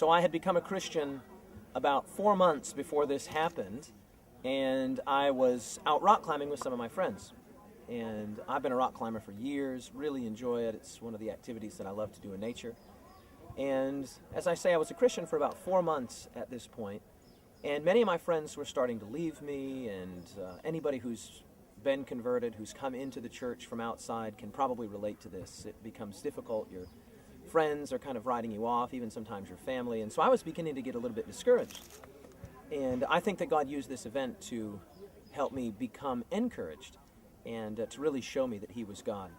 So I had become a Christian about 4 months before this happened, and I was out rock climbing with some of my friends. And I've been a rock climber for years, really enjoy it. It's one of the activities that I love to do in nature. And as I say, I was a Christian for about 4 months at this point, and many of my friends were starting to leave me, and anybody who's been converted, who's come into the church from outside can probably relate to this. It becomes difficult. Your friends are kind of writing you off, even sometimes your family, and so I was beginning to get a little bit discouraged. And I think that God used this event to help me become encouraged and to really show me that He was God.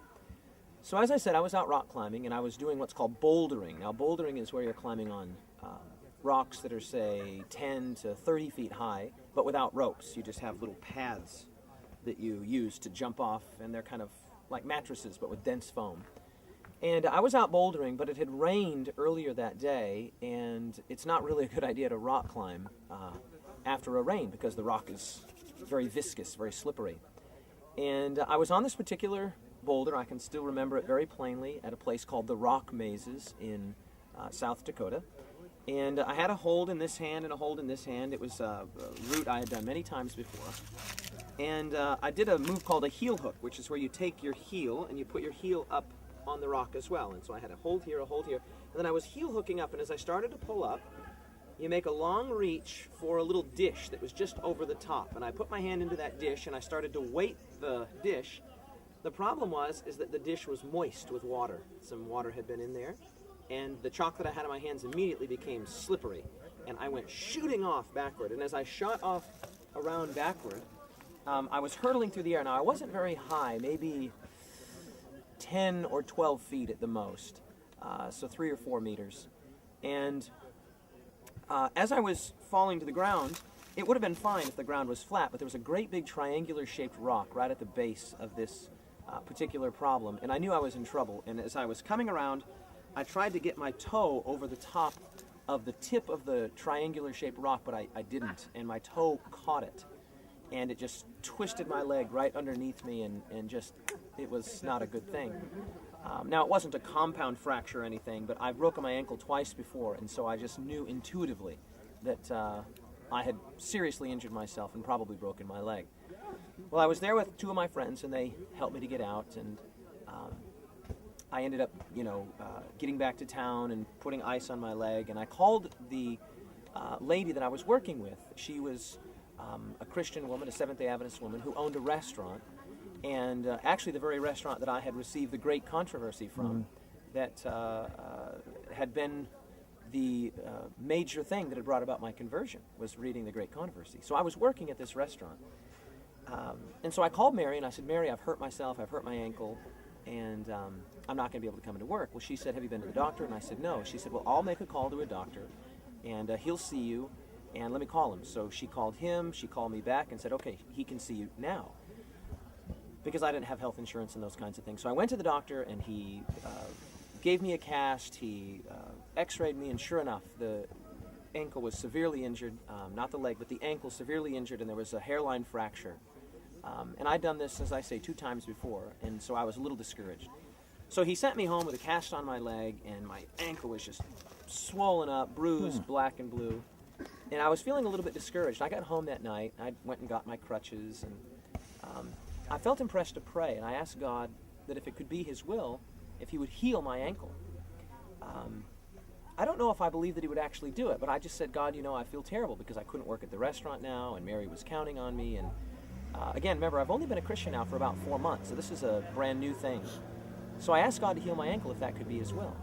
So as I said, I was out rock climbing, and I was doing what's called bouldering. Now, bouldering is where you're climbing on rocks that are, say, 10 to 30 feet high, but without ropes. You just have little paths that you use to jump off, and they're kind of like mattresses, but with dense foam. And I was out bouldering, but it had rained earlier that day, and it's not really a good idea to rock climb after a rain because the rock is very viscous, very slippery. And I was on this particular boulder, I can still remember it very plainly, at a place called the Rock Mazes in South Dakota. And I had a hold in this hand and a hold in this hand. It was a route I had done many times before. And I did a move called a heel hook, which is where you take your heel and you put your heel up on the rock as well. And so I had a hold here, and then I was heel hooking up, and as I started to pull up, you make a long reach for a little dish that was just over the top. And I put my hand into that dish, and I started to weight the dish. The problem is that the dish was moist with water. Some water had been in there, and the chalk that I had in my hands immediately became slippery, and I went shooting off backward. And as I shot off around backward, I was hurtling through the air. Now, I wasn't very high, maybe 10 or 12 feet at the most, so 3 or 4 meters. And as I was falling to the ground, it would have been fine if the ground was flat, but there was a great big triangular-shaped rock right at the base of this particular problem, and I knew I was in trouble. And as I was coming around, I tried to get my toe over the top of the tip of the triangular-shaped rock, but I didn't, and my toe caught it. And it just twisted my leg right underneath me, and just, it was not a good thing. Now, it wasn't a compound fracture or anything, but I've broken my ankle twice before, and so I just knew intuitively that I had seriously injured myself and probably broken my leg. Well, I was there with 2 of my friends, and they helped me to get out, and I ended up, getting back to town and putting ice on my leg, and I called the lady that I was working with. She was a Christian woman, a Seventh-day Adventist woman, who owned a restaurant, and actually the very restaurant that I had received the great controversy from, that had been the major thing that had brought about my conversion, was reading the great controversy. So I was working at this restaurant, and so I called Mary, and I said, Mary, I've hurt myself, I've hurt my ankle, and I'm not going to be able to come into work. Well, she said, have you been to the doctor? And I said, no. She said, well, I'll make a call to a doctor, and he'll see you, and let me call him. So she called him, she called me back and said, okay, he can see you now, because I didn't have health insurance and those kinds of things. So I went to the doctor, and he gave me a cast, he x-rayed me, and sure enough, the ankle was severely injured, not the leg, but the ankle severely injured, and there was a hairline fracture. And I'd done this, as I say, 2 times before, and so I was a little discouraged. So he sent me home with a cast on my leg, and my ankle was just swollen up, bruised, black and blue. And I was feeling a little bit discouraged. I got home that night, I went and got my crutches, and I felt impressed to pray, and I asked God that if it could be His will, if He would heal my ankle. I don't know if I believed that He would actually do it, but I just said, God, I feel terrible because I couldn't work at the restaurant now, and Mary was counting on me, and again, remember, I've only been a Christian now for about 4 months, so this is a brand new thing. So I asked God to heal my ankle if that could be His will.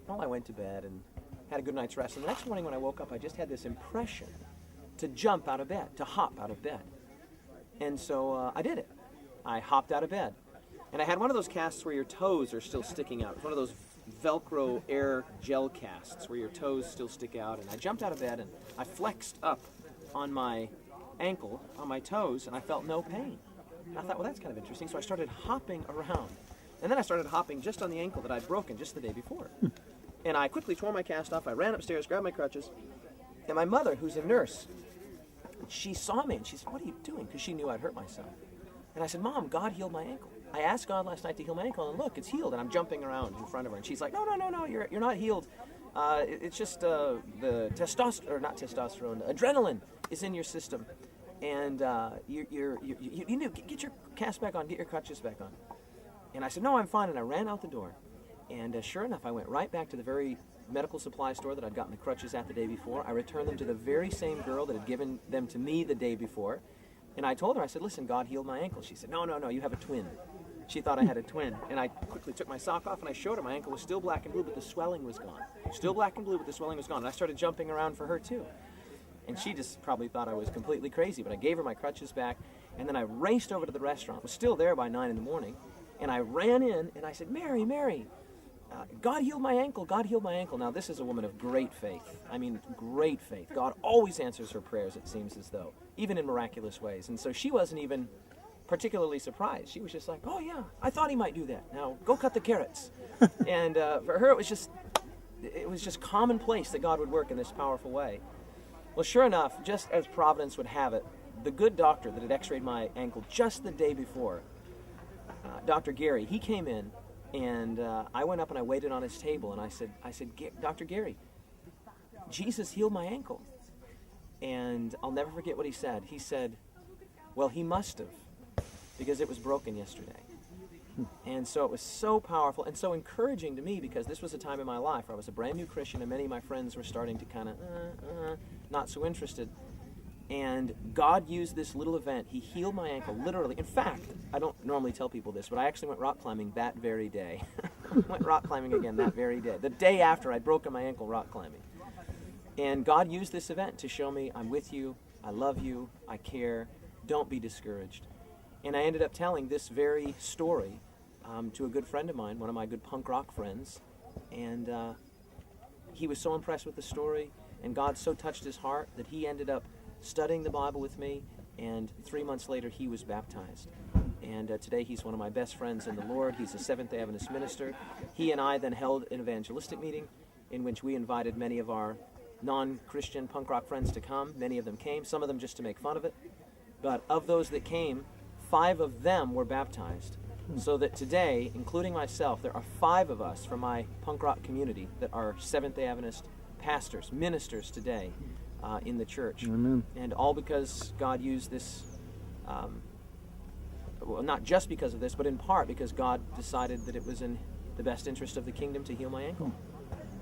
Well, I went to bed and had a good night's rest, and the next morning when I woke up, I just had this impression to jump out of bed, to hop out of bed. And so I did it. I hopped out of bed. And I had one of those casts where your toes are still sticking out. It's one of those Velcro air gel casts where your toes still stick out. And I jumped out of bed, and I flexed up on my ankle, on my toes, and I felt no pain. And I thought, well, that's kind of interesting. So I started hopping around. And then I started hopping just on the ankle that I'd broken just the day before. And I quickly tore my cast off. I ran upstairs, grabbed my crutches. And my mother, who's a nurse, she saw me, and she said, what are you doing? Because she knew I'd hurt myself. And I said, Mom, God healed my ankle. I asked God last night to heal my ankle, and look, it's healed. And I'm jumping around in front of her. And she's like, no, you're not healed. It's just the testosterone, or not testosterone, adrenaline is in your system, and you need to get your cast back on, get your crutches back on. And I said, no, I'm fine, and I ran out the door. And sure enough, I went right back to the very medical supply store that I'd gotten the crutches at the day before. I returned them to the very same girl that had given them to me the day before. And I told her, I said, listen, God healed my ankle. She said, no, you have a twin. She thought I had a twin. And I quickly took my sock off and I showed her my ankle was still black and blue, but the swelling was gone. Still black and blue, but the swelling was gone. And I started jumping around for her too. And she just probably thought I was completely crazy, but I gave her my crutches back, and then I raced over to the restaurant. It was still there by 9 in the morning. And I ran in and I said, Mary, God healed my ankle, God healed my ankle. Now this is a woman of great faith. I mean, great faith. God always answers her prayers, it seems as though, even in miraculous ways. And so she wasn't even particularly surprised. She was just like, oh yeah, I thought he might do that. Now go cut the carrots. And for her it was just commonplace that God would work in this powerful way. Well, sure enough, just as Providence would have it, the good doctor that had x-rayed my ankle just the day before, Dr. Gary, he came in, and I went up and I waited on his table, and I said, Dr. Gary, Jesus healed my ankle. And I'll never forget what he said. He said, well, he must have, because it was broken yesterday. And so it was so powerful and so encouraging to me, because this was a time in my life where I was a brand new Christian and many of my friends were starting to kind of not so interested. And God used this little event. He healed my ankle, literally. In fact, I don't normally tell people this, but I actually went rock climbing that very day. Went rock climbing again that very day. The day after I'd broken my ankle rock climbing. And God used this event to show me, I'm with you, I love you, I care, don't be discouraged. And I ended up telling this very story to a good friend of mine, one of my good punk rock friends. And he was so impressed with the story, and God so touched his heart that he ended up studying the Bible with me, and 3 months later he was baptized. And today he's one of my best friends in the Lord. He's a Seventh-day Adventist minister. He and I then held an evangelistic meeting in which we invited many of our non-Christian punk rock friends to come. Many of them came, some of them just to make fun of it. But of those that came, 5 of them were baptized. So that today, including myself, there are 5 of us from my punk rock community that are Seventh-day Adventist pastors, ministers today in the church. Amen. And all because God used this, well, not just because of this, but in part because God decided that it was in the best interest of the kingdom to heal my ankle.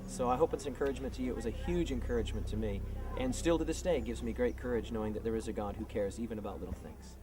So I hope it's encouragement to you. It was a huge encouragement to me, and still to this day gives me great courage knowing that there is a God who cares even about little things.